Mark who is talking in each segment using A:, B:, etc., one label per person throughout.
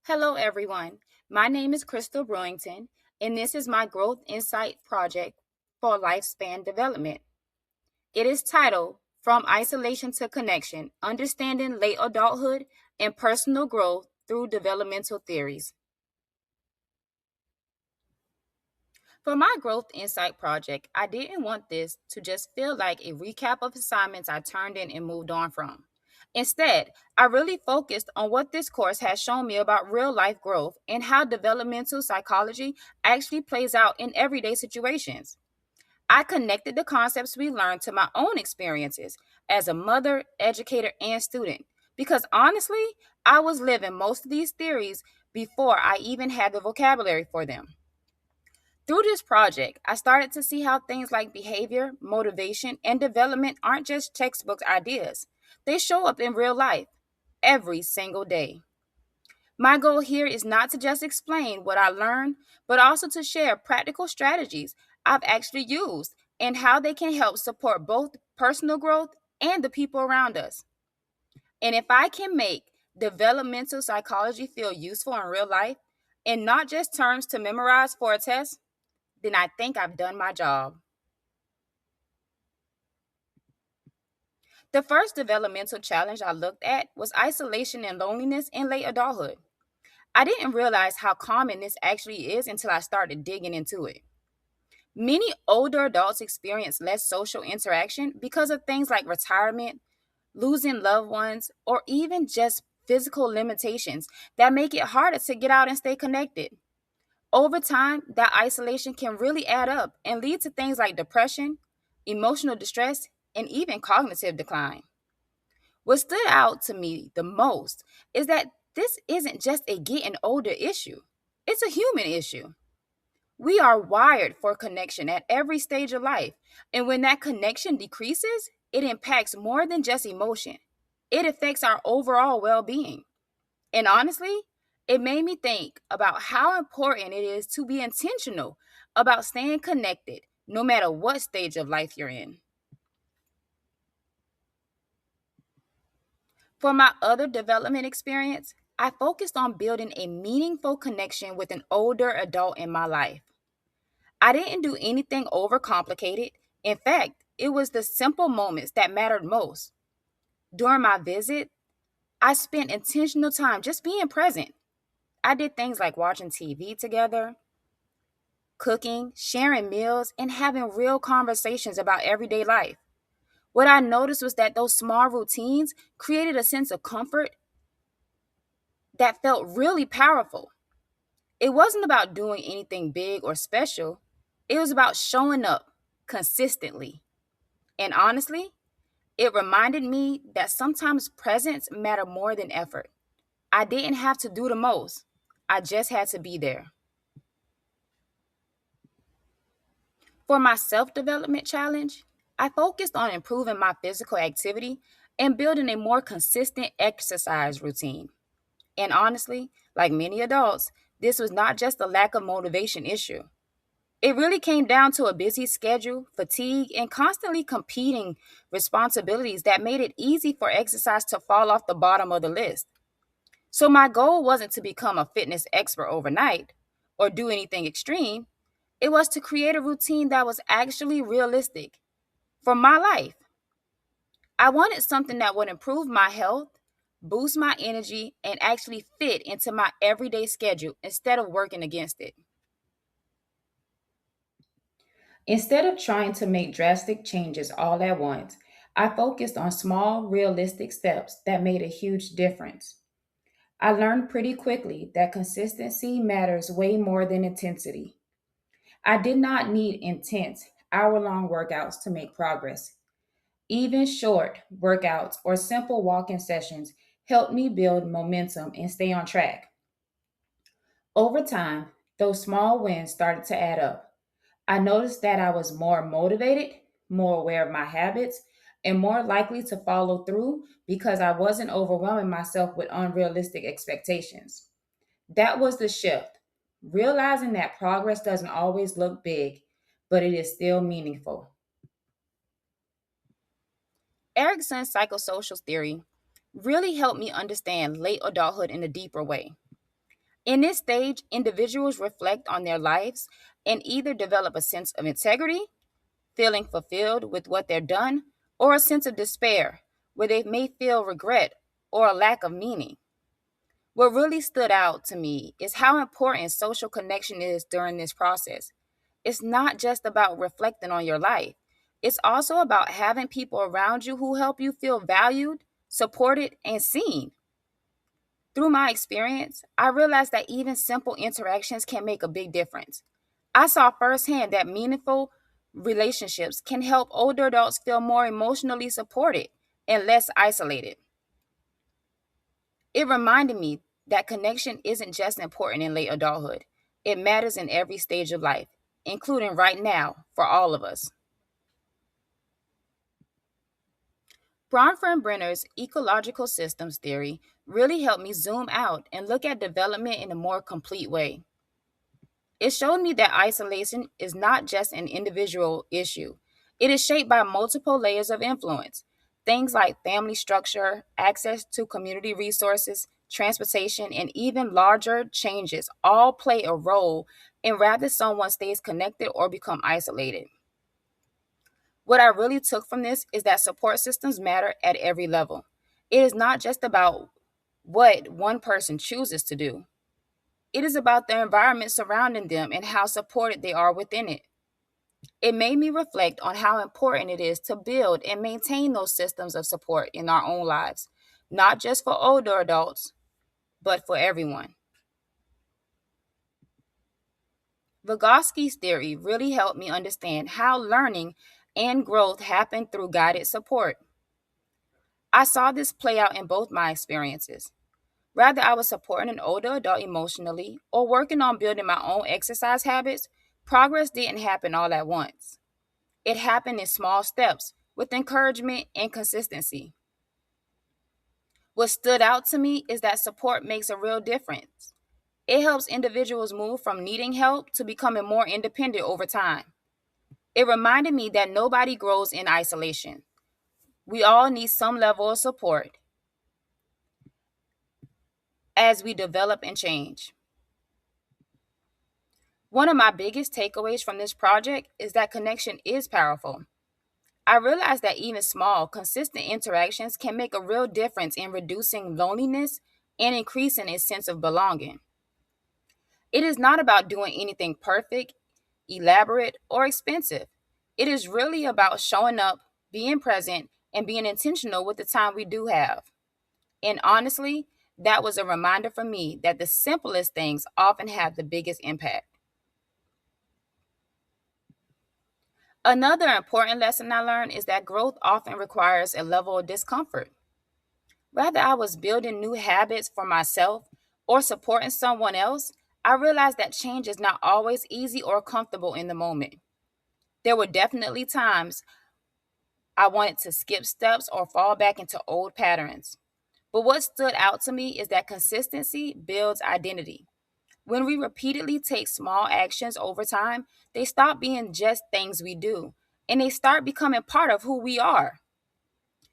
A: Hello, everyone. My name is Crystal Brewington, and this is my Growth Insight project for lifespan development. It is titled From Isolation to Connection Understanding Late Adulthood and Personal Growth Through Developmental Theories. For my Growth Insight project, I didn't want this to just feel like a recap of assignments I turned in and moved on from. Instead, I really focused on what this course has shown me about real life growth and how developmental psychology actually plays out in everyday situations. I connected the concepts we learned to my own experiences as a mother, educator, and student because honestly, I was living most of these theories before I even had the vocabulary for them. Through this project, I started to see how things like behavior, motivation, and development aren't just textbook ideas. They show up in real life every single day. My goal here is not to just explain what I learned, but also to share practical strategies I've actually used and how they can help support both personal growth and the people around us. And if I can make developmental psychology feel useful in real life and not just terms to memorize for a test, then I think I've done my job. The first developmental challenge I looked at was isolation and loneliness in late adulthood. I didn't realize how common this actually is until I started digging into it. Many older adults experience less social interaction because of things like retirement, losing loved ones, or even just physical limitations that make it harder to get out and stay connected. Over time, that isolation can really add up and lead to things like depression, emotional distress, and even cognitive decline. What stood out to me the most is that this isn't just a getting older issue, it's a human issue. We are wired for connection at every stage of life, and when that connection decreases, it impacts more than just emotion. It affects our overall well being. And honestly, it made me think about how important it is to be intentional about staying connected no matter what stage of life you're in. For my other development experience, I focused on building a meaningful connection with an older adult in my life. I didn't do anything overcomplicated. In fact, it was the simple moments that mattered most. During my visit, I spent intentional time just being present. I did things like watching TV together, cooking, sharing meals, and having real conversations about everyday life. What I noticed was that those small routines created a sense of comfort that felt really powerful. It wasn't about doing anything big or special, it was about showing up consistently. And honestly, it reminded me that sometimes presence matter more than effort. I didn't have to do the most, I just had to be there. For my self development challenge, I focused on improving my physical activity and building a more consistent exercise routine. And honestly, like many adults, this was not just a lack of motivation issue. It really came down to a busy schedule, fatigue, and constantly competing responsibilities that made it easy for exercise to fall off the bottom of the list. So, my goal wasn't to become a fitness expert overnight or do anything extreme. It was to create a routine that was actually realistic for my life. I wanted something that would improve my health, boost my energy, and actually fit into my everyday schedule instead of working against it. Instead of trying to make drastic changes all at once, I focused on small, realistic steps that made a huge difference. I learned pretty quickly that consistency matters way more than intensity. I did not need intense, hour long workouts to make progress. Even short workouts or simple walking sessions helped me build momentum and stay on track. Over time, those small wins started to add up. I noticed that I was more motivated, more aware of my habits, and more likely to follow through because I wasn't overwhelming myself with unrealistic expectations. That was the shift, realizing that progress doesn't always look big, but it is still meaningful. Erickson's psychosocial theory really helped me understand late adulthood in a deeper way. In this stage, individuals reflect on their lives and either develop a sense of integrity, feeling fulfilled with what they're done, or a sense of despair, where they may feel regret or a lack of meaning. What really stood out to me is how important social connection is during this process. It's not just about reflecting on your life, it's also about having people around you who help you feel valued, supported, and seen. Through my experience, I realized that even simple interactions can make a big difference. I saw firsthand that meaningful relationships can help older adults feel more emotionally supported and less isolated. It reminded me that connection isn't just important in late adulthood, it matters in every stage of life, including right now for all of us. Bronfenbrenner's ecological systems theory really helped me zoom out and look at development in a more complete way. It showed me that isolation is not just an individual issue. It is shaped by multiple layers of influence. Things like family structure, access to community resources, transportation, and even larger changes all play a role in whether someone stays connected or become isolated. What I really took from this is that support systems matter at every level. It is not just about what one person chooses to do. It is about the environment surrounding them and how supported they are within it. It made me reflect on how important it is to build and maintain those systems of support in our own lives, not just for older adults, but for everyone. Vygotsky's theory really helped me understand how learning and growth happen through guided support. I saw this play out in both my experiences. Whether I was supporting an older adult emotionally or working on building my own exercise habits, progress didn't happen all at once. It happened in small steps with encouragement and consistency. What stood out to me is that support makes a real difference. It helps individuals move from needing help to becoming more independent over time. It reminded me that nobody grows in isolation. We all need some level of support as we develop and change. One of my biggest takeaways from this project is that connection is powerful. I realized that even small, consistent interactions can make a real difference in reducing loneliness and increasing a sense of belonging. It is not about doing anything perfect, elaborate, or expensive. It is really about showing up, being present, and being intentional with the time we do have. And honestly, that was a reminder for me that the simplest things often have the biggest impact. Another important lesson I learned is that growth often requires a level of discomfort. Whether I was building new habits for myself or supporting someone else, I realized that change is not always easy or comfortable in the moment. There were definitely times I wanted to skip steps or fall back into old patterns. But what stood out to me is that consistency builds identity. When we repeatedly take small actions over time, they stop being just things we do and they start becoming part of who we are.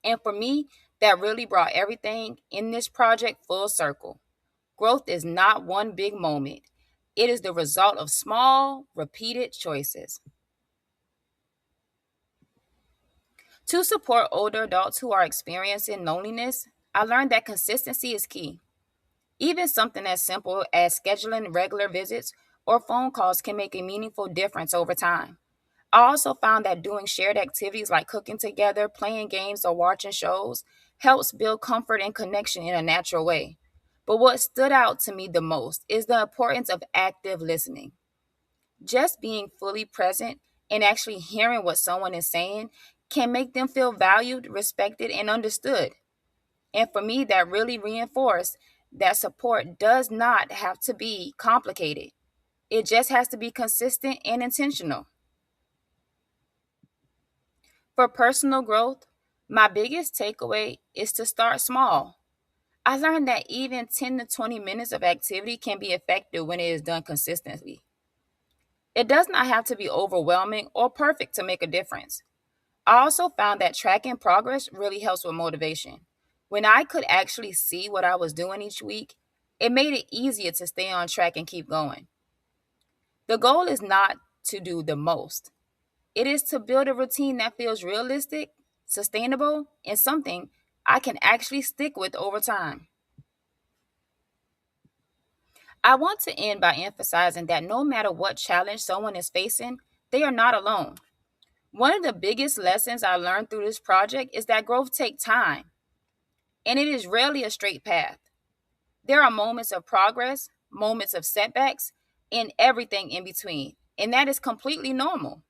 A: And for me, that really brought everything in this project full circle. Growth is not one big moment, it is the result of small, repeated choices. To support older adults who are experiencing loneliness, I learned that consistency is key. Even something as simple as scheduling regular visits or phone calls can make a meaningful difference over time. I also found that doing shared activities like cooking together, playing games, or watching shows helps build comfort and connection in a natural way. But what stood out to me the most is the importance of active listening. Just being fully present and actually hearing what someone is saying can make them feel valued, respected, and understood. And for me, that really reinforced that support does not have to be complicated. It just has to be consistent and intentional. For personal growth, my biggest takeaway is to start small. I learned that even 10 to 20 minutes of activity can be effective when it is done consistently. It does not have to be overwhelming or perfect to make a difference. I also found that tracking progress really helps with motivation. When I could actually see what I was doing each week, It made it easier to stay on track and keep going. The goal is not to do the most, it is to build a routine that feels realistic, sustainable, and something I can actually stick with over time. I want to end by emphasizing that no matter what challenge someone is facing, they are not alone. One of the biggest lessons I learned through this project is that growth takes time, and it is rarely a straight path. There are moments of progress, moments of setbacks, and everything in between, and that is completely normal.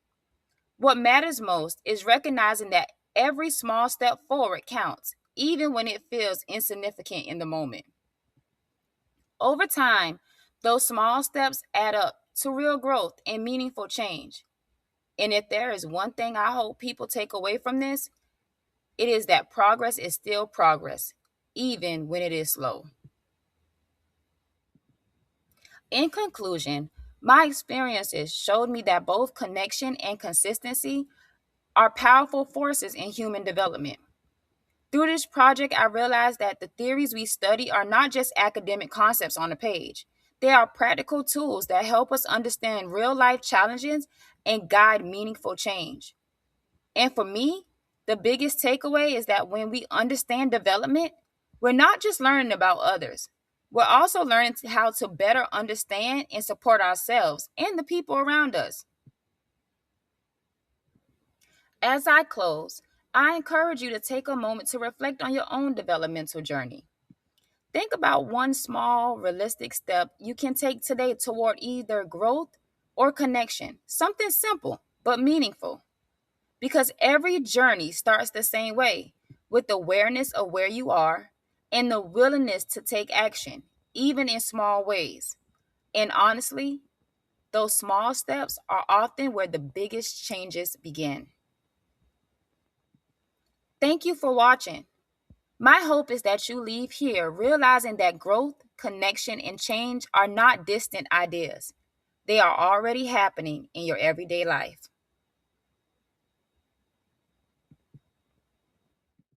A: What matters most is recognizing that every small step forward counts, even when it feels insignificant in the moment. Over time, those small steps add up to real growth and meaningful change. And if there is one thing I hope people take away from this, it is that progress is still progress, even when it is slow. In conclusion, my experiences showed me that both connection and consistency are powerful forces in human development. Through this project, I realized that the theories we study are not just academic concepts on a page. They are practical tools that help us understand real life challenges and guide meaningful change. And for me, the biggest takeaway is that when we understand development, we're not just learning about others. We're also learning how to better understand and support ourselves and the people around us. As I close, I encourage you to take a moment to reflect on your own developmental journey. Think about one small, realistic step you can take today toward either growth or connection. Something simple but meaningful. Because every journey starts the same way, with awareness of where you are and the willingness to take action, even in small ways. And honestly, those small steps are often where the biggest changes begin. Thank you for watching. My hope is that you leave here realizing that growth, connection, and change are not distant ideas. They are already happening in your everyday life.